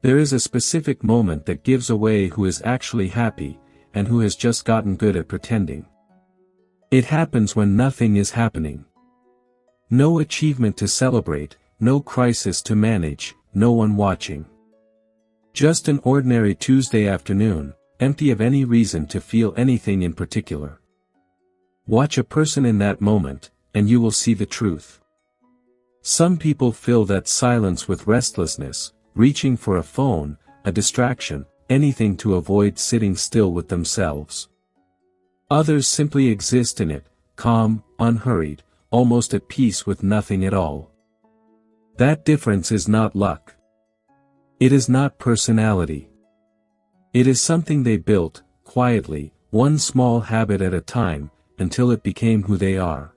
There is a specific moment that gives away who is actually happy, and who has just gotten good at pretending. It happens when nothing is happening. No achievement to celebrate, no crisis to manage, no one watching. Just an ordinary Tuesday afternoon, empty of any reason to feel anything in particular. Watch a person in that moment, and you will see the truth. Some people fill that silence with restlessness, reaching for a phone, a distraction, anything to avoid sitting still with themselves. Others simply exist in it, calm, unhurried, almost at peace with nothing at all. That difference is not luck. It is not personality. It is something they built, quietly, one small habit at a time, until it became who they are.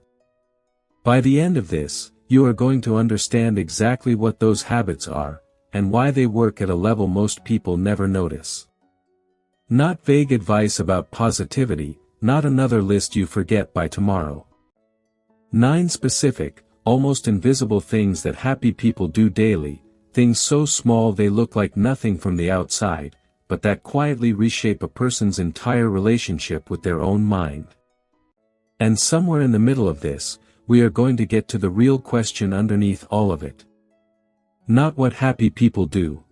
By the end of this, you are going to understand exactly what those habits are, and why they work at a level most people never notice. Not vague advice about positivity, not another list you forget by tomorrow. 9 specific, almost invisible things that happy people do daily, things so small they look like nothing from the outside, but that quietly reshape a person's entire relationship with their own mind. And somewhere in the middle of this, we are going to get to the real question underneath all of it. Not what happy people do,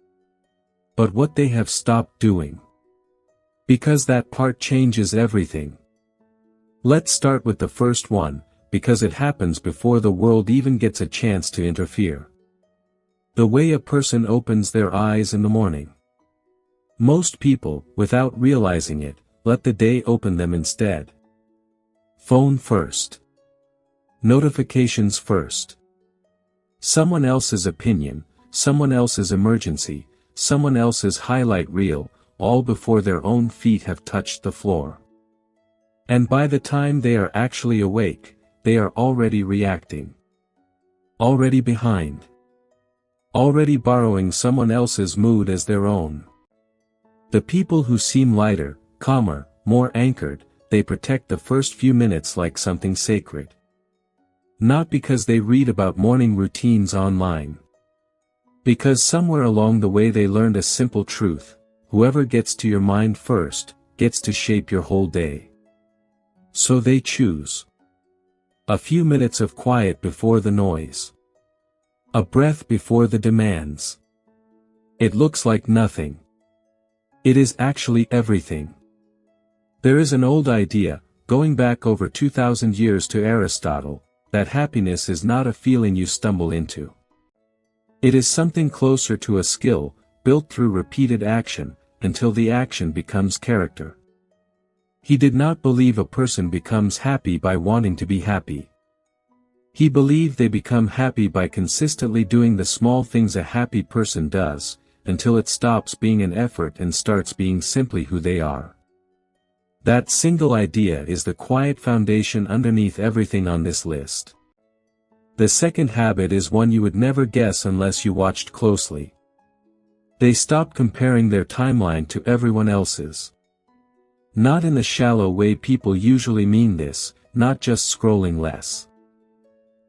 but what they have stopped doing. Because that part changes everything. Let's start with the first one, because it happens before the world even gets a chance to interfere. The way a person opens their eyes in the morning. Most people, without realizing it, let the day open them instead. Phone first. Notifications first. Someone else's opinion, someone else's emergency, someone else's highlight reel, all before their own feet have touched the floor. And by the time they are actually awake, they are already reacting. Already behind. Already borrowing someone else's mood as their own. The people who seem lighter, calmer, more anchored, they protect the first few minutes like something sacred. Not because they read about morning routines online. Because somewhere along the way they learned a simple truth: whoever gets to your mind first, gets to shape your whole day. So they choose. A few minutes of quiet before the noise. A breath before the demands. It looks like nothing. It is actually everything. There is an old idea, going back over 2,000 years to Aristotle, that happiness is not a feeling you stumble into. It is something closer to a skill, built through repeated action, until the action becomes character. He did not believe a person becomes happy by wanting to be happy. He believed they become happy by consistently doing the small things a happy person does, until it stops being an effort and starts being simply who they are. That single idea is the quiet foundation underneath everything on this list. The second habit is one you would never guess unless you watched closely. They stop comparing their timeline to everyone else's. Not in the shallow way people usually mean this, not just scrolling less.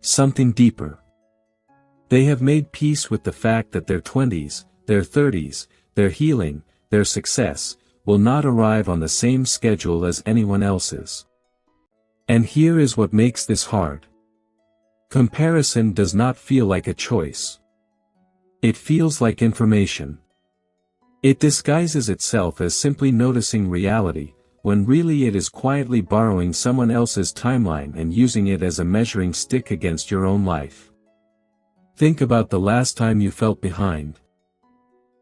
Something deeper. They have made peace with the fact that their 20s, their 30s, their healing, their success, will not arrive on the same schedule as anyone else's. And here is what makes this hard. Comparison does not feel like a choice. It feels like information. It disguises itself as simply noticing reality, when really it is quietly borrowing someone else's timeline and using it as a measuring stick against your own life. Think about the last time you felt behind.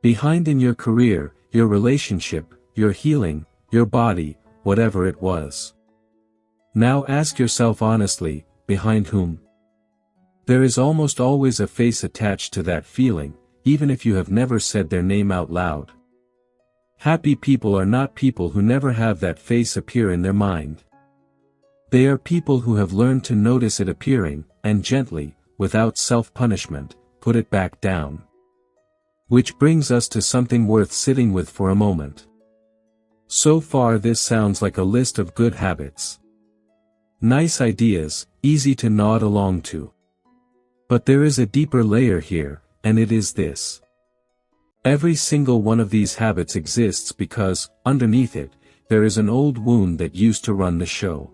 Behind in your career, your relationship, your healing, your body, whatever it was. Now ask yourself honestly, behind whom? There is almost always a face attached to that feeling, even if you have never said their name out loud. Happy people are not people who never have that face appear in their mind. They are people who have learned to notice it appearing, and gently, without self-punishment, put it back down. Which brings us to something worth sitting with for a moment. So far this sounds like a list of good habits. Nice ideas, easy to nod along to. But there is a deeper layer here, and it is this. Every single one of these habits exists because, underneath it, there is an old wound that used to run the show.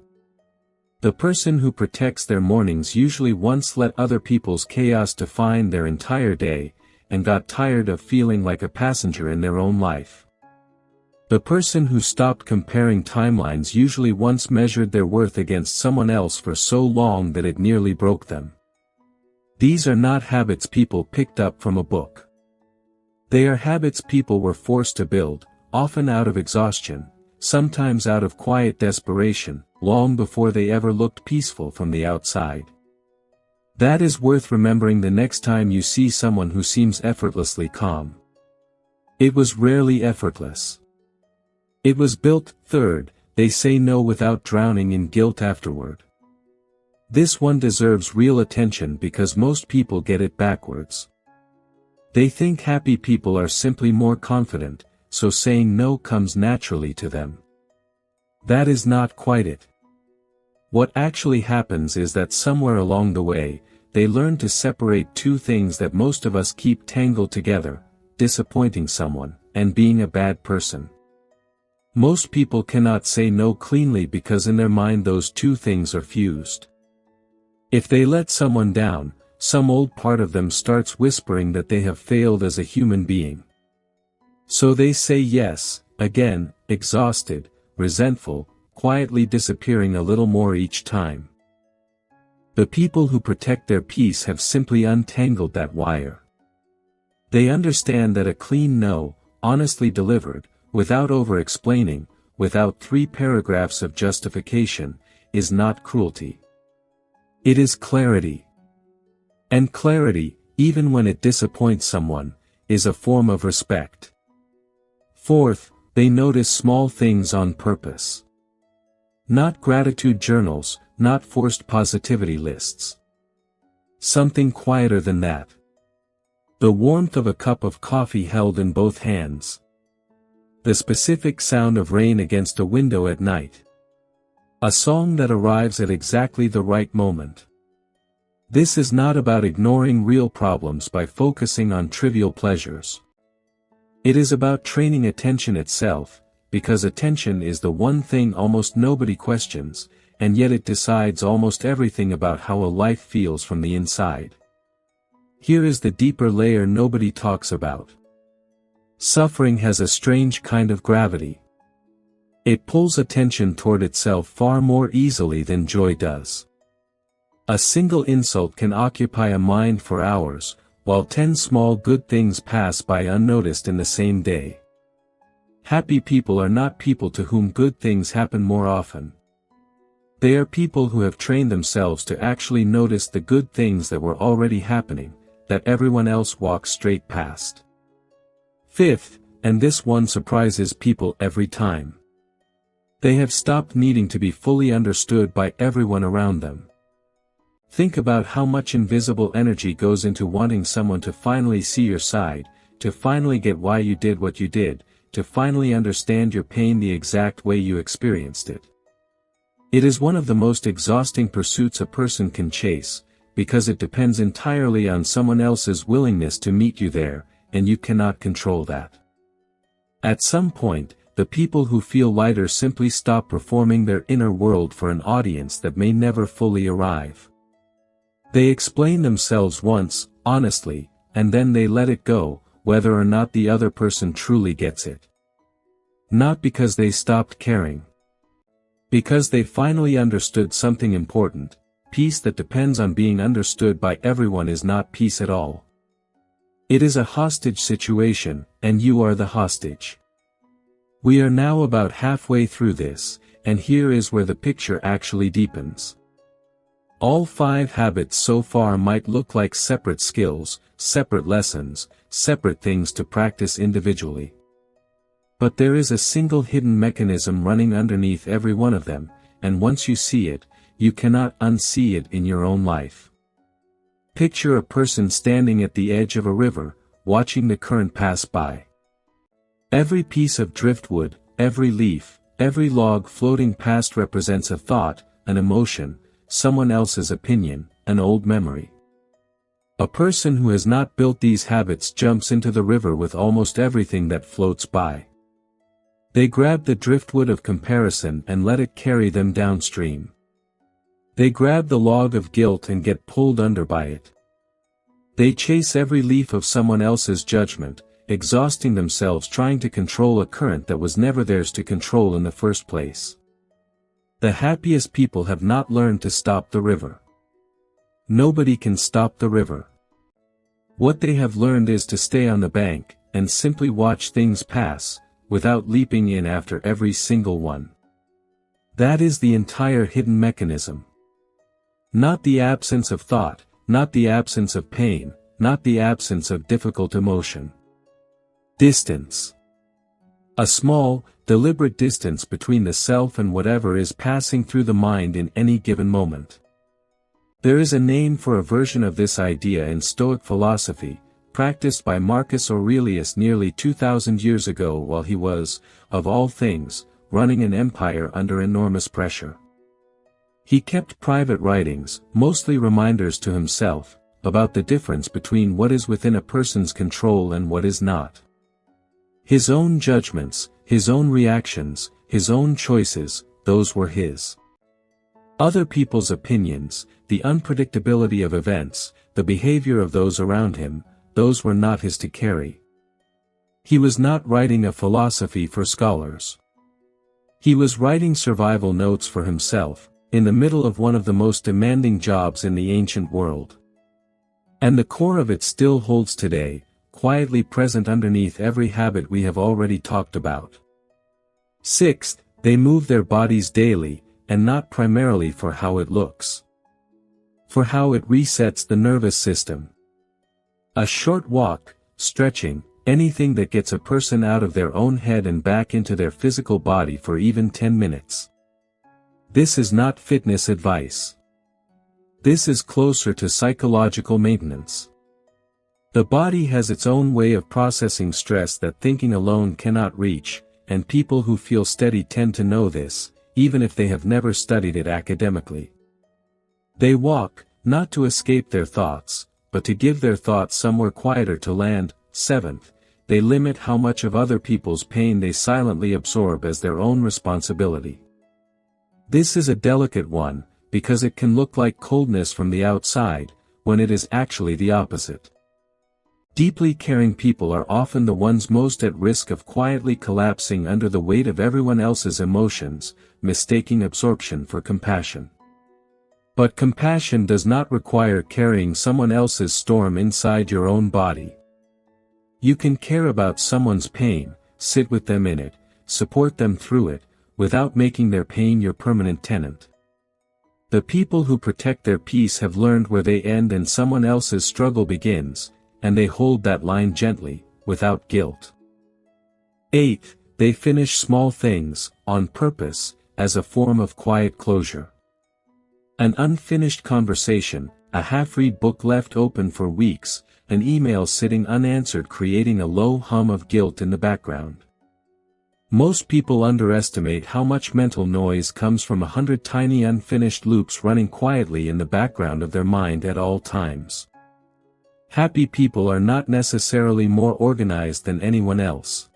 The person who protects their mornings usually once let other people's chaos define their entire day, and got tired of feeling like a passenger in their own life. The person who stopped comparing timelines usually once measured their worth against someone else for so long that it nearly broke them. These are not habits people picked up from a book. They are habits people were forced to build, often out of exhaustion, sometimes out of quiet desperation, long before they ever looked peaceful from the outside. That is worth remembering the next time you see someone who seems effortlessly calm. It was rarely effortless. It was built. Third, they say no without drowning in guilt afterward. This one deserves real attention because most people get it backwards. They think happy people are simply more confident, so saying no comes naturally to them. That is not quite it. What actually happens is that somewhere along the way, they learn to separate two things that most of us keep tangled together: disappointing someone, and being a bad person. Most people cannot say no cleanly because in their mind those two things are fused. If they let someone down, some old part of them starts whispering that they have failed as a human being. So they say yes, again, exhausted, resentful, quietly disappearing a little more each time. The people who protect their peace have simply untangled that wire. They understand that a clean no, honestly delivered, without over-explaining, without 3 paragraphs of justification, is not cruelty. It is clarity. And clarity, even when it disappoints someone, is a form of respect. Fourth, they notice small things on purpose. Not gratitude journals, not forced positivity lists. Something quieter than that. The warmth of a cup of coffee held in both hands. The specific sound of rain against a window at night. A song that arrives at exactly the right moment. This is not about ignoring real problems by focusing on trivial pleasures. It is about training attention itself, because attention is the one thing almost nobody questions, and yet it decides almost everything about how a life feels from the inside. Here is the deeper layer nobody talks about. Suffering has a strange kind of gravity. It pulls attention toward itself far more easily than joy does. A single insult can occupy a mind for hours, while 10 small good things pass by unnoticed in the same day. Happy people are not people to whom good things happen more often. They are people who have trained themselves to actually notice the good things that were already happening, that everyone else walks straight past. Fifth, and this one surprises people every time. They have stopped needing to be fully understood by everyone around them. Think about how much invisible energy goes into wanting someone to finally see your side, to finally get why you did what you did, to finally understand your pain the exact way you experienced it. It is one of the most exhausting pursuits a person can chase, because it depends entirely on someone else's willingness to meet you there, and you cannot control that. At some point, the people who feel lighter simply stop performing their inner world for an audience that may never fully arrive. They explain themselves once, honestly, and then they let it go, whether or not the other person truly gets it. Not because they stopped caring. Because they finally understood something important: peace that depends on being understood by everyone is not peace at all. It is a hostage situation, and you are the hostage. We are now about halfway through this, and here is where the picture actually deepens. All 5 habits so far might look like separate skills, separate lessons, separate things to practice individually. But there is a single hidden mechanism running underneath every one of them, and once you see it, you cannot unsee it in your own life. Picture a person standing at the edge of a river, watching the current pass by. Every piece of driftwood, every leaf, every log floating past represents a thought, an emotion, someone else's opinion, an old memory. A person who has not built these habits jumps into the river with almost everything that floats by. They grab the driftwood of comparison and let it carry them downstream. They grab the log of guilt and get pulled under by it. They chase every leaf of someone else's judgment, exhausting themselves trying to control a current that was never theirs to control in the first place. The happiest people have not learned to stop the river. Nobody can stop the river. What they have learned is to stay on the bank, and simply watch things pass, without leaping in after every single one. That is the entire hidden mechanism. Not the absence of thought, not the absence of pain, not the absence of difficult emotion. Distance. A small, deliberate distance between the self and whatever is passing through the mind in any given moment. There is a name for a version of this idea in Stoic philosophy, practiced by Marcus Aurelius nearly 2,000 years ago while he was, of all things, running an empire under enormous pressure. He kept private writings, mostly reminders to himself, about the difference between what is within a person's control and what is not. His own judgments, his own reactions, his own choices, those were his. Other people's opinions, the unpredictability of events, the behavior of those around him, those were not his to carry. He was not writing a philosophy for scholars. He was writing survival notes for himself, in the middle of one of the most demanding jobs in the ancient world. And the core of it still holds today, quietly present underneath every habit we have already talked about. Sixth, they move their bodies daily, and not primarily for how it looks. For how it resets the nervous system. A short walk, stretching, anything that gets a person out of their own head and back into their physical body for even 10 minutes. This is not fitness advice. This is closer to psychological maintenance. The body has its own way of processing stress that thinking alone cannot reach, and people who feel steady tend to know this, even if they have never studied it academically. They walk, not to escape their thoughts, but to give their thoughts somewhere quieter to land. Seventh, they limit how much of other people's pain they silently absorb as their own responsibility. This is a delicate one, because it can look like coldness from the outside, when it is actually the opposite. Deeply caring people are often the ones most at risk of quietly collapsing under the weight of everyone else's emotions, mistaking absorption for compassion. But compassion does not require carrying someone else's storm inside your own body. You can care about someone's pain, sit with them in it, support them through it, without making their pain your permanent tenant. The people who protect their peace have learned where they end and someone else's struggle begins, and they hold that line gently, without guilt. 8. They finish small things, on purpose, as a form of quiet closure. An unfinished conversation, a half-read book left open for weeks, an email sitting unanswered creating a low hum of guilt in the background. Most people underestimate how much mental noise comes from 100 tiny unfinished loops running quietly in the background of their mind at all times. Happy people are not necessarily more organized than anyone else.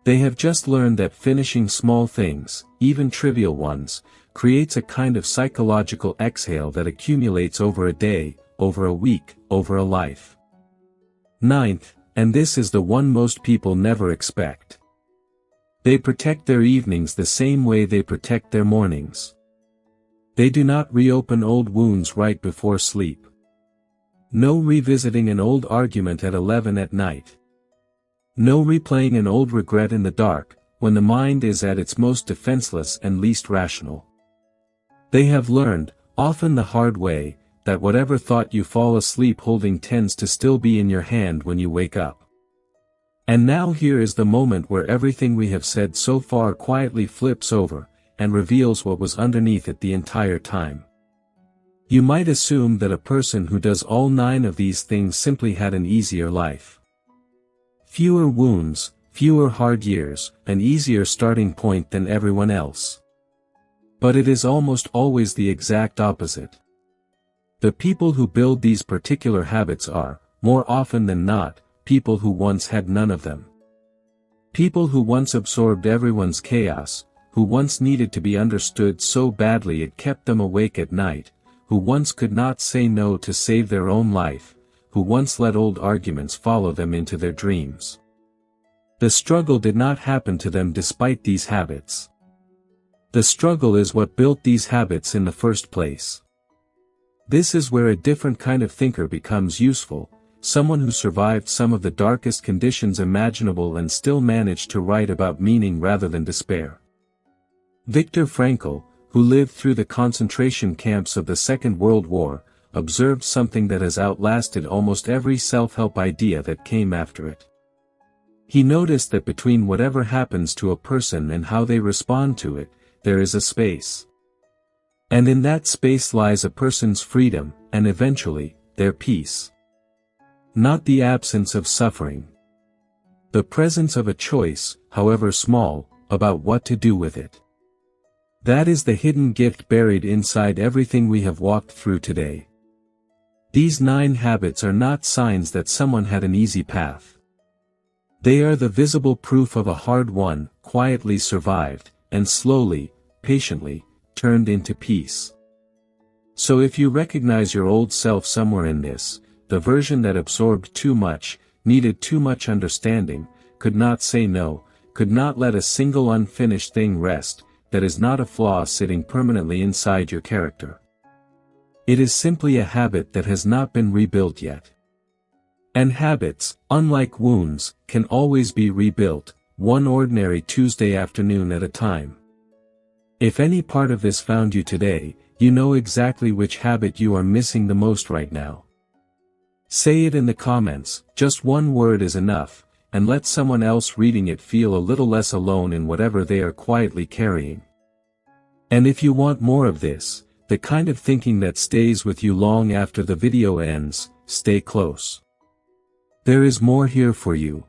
They have just learned that finishing small things, even trivial ones, creates a kind of psychological exhale that accumulates over a day, over a week, over a life. 9th, and this is the one most people never expect. They protect their evenings the same way they protect their mornings. They do not reopen old wounds right before sleep. No revisiting an old argument at 11 at night. No replaying an old regret in the dark, when the mind is at its most defenseless and least rational. They have learned, often the hard way, that whatever thought you fall asleep holding tends to still be in your hand when you wake up. And now here is the moment where everything we have said so far quietly flips over, and reveals what was underneath it the entire time. You might assume that a person who does all 9 of these things simply had an easier life. Fewer wounds, fewer hard years, an easier starting point than everyone else. But it is almost always the exact opposite. The people who build these particular habits are, more often than not, people who once had none of them. People who once absorbed everyone's chaos, who once needed to be understood so badly it kept them awake at night, who once could not say no to save their own life, who once let old arguments follow them into their dreams. The struggle did not happen to them despite these habits. The struggle is what built these habits in the first place. This is where a different kind of thinker becomes useful, someone who survived some of the darkest conditions imaginable and still managed to write about meaning rather than despair. Viktor Frankl, who lived through the concentration camps of the Second World War, observed something that has outlasted almost every self-help idea that came after it. He noticed that between whatever happens to a person and how they respond to it, there is a space. And in that space lies a person's freedom, and eventually, their peace. Not the absence of suffering. The presence of a choice, however small, about what to do with it. That is the hidden gift buried inside everything we have walked through today. These 9 habits are not signs that someone had an easy path. They are the visible proof of a hard one, quietly survived, and slowly, patiently, turned into peace. So if you recognize your old self somewhere in this, the version that absorbed too much, needed too much understanding, could not say no, could not let a single unfinished thing rest, that is not a flaw sitting permanently inside your character. It is simply a habit that has not been rebuilt yet. And habits, unlike wounds, can always be rebuilt, one ordinary Tuesday afternoon at a time. If any part of this found you today, you know exactly which habit you are missing the most right now. Say it in the comments, just one word is enough, and let someone else reading it feel a little less alone in whatever they are quietly carrying. And if you want more of this, the kind of thinking that stays with you long after the video ends, stay close. There is more here for you.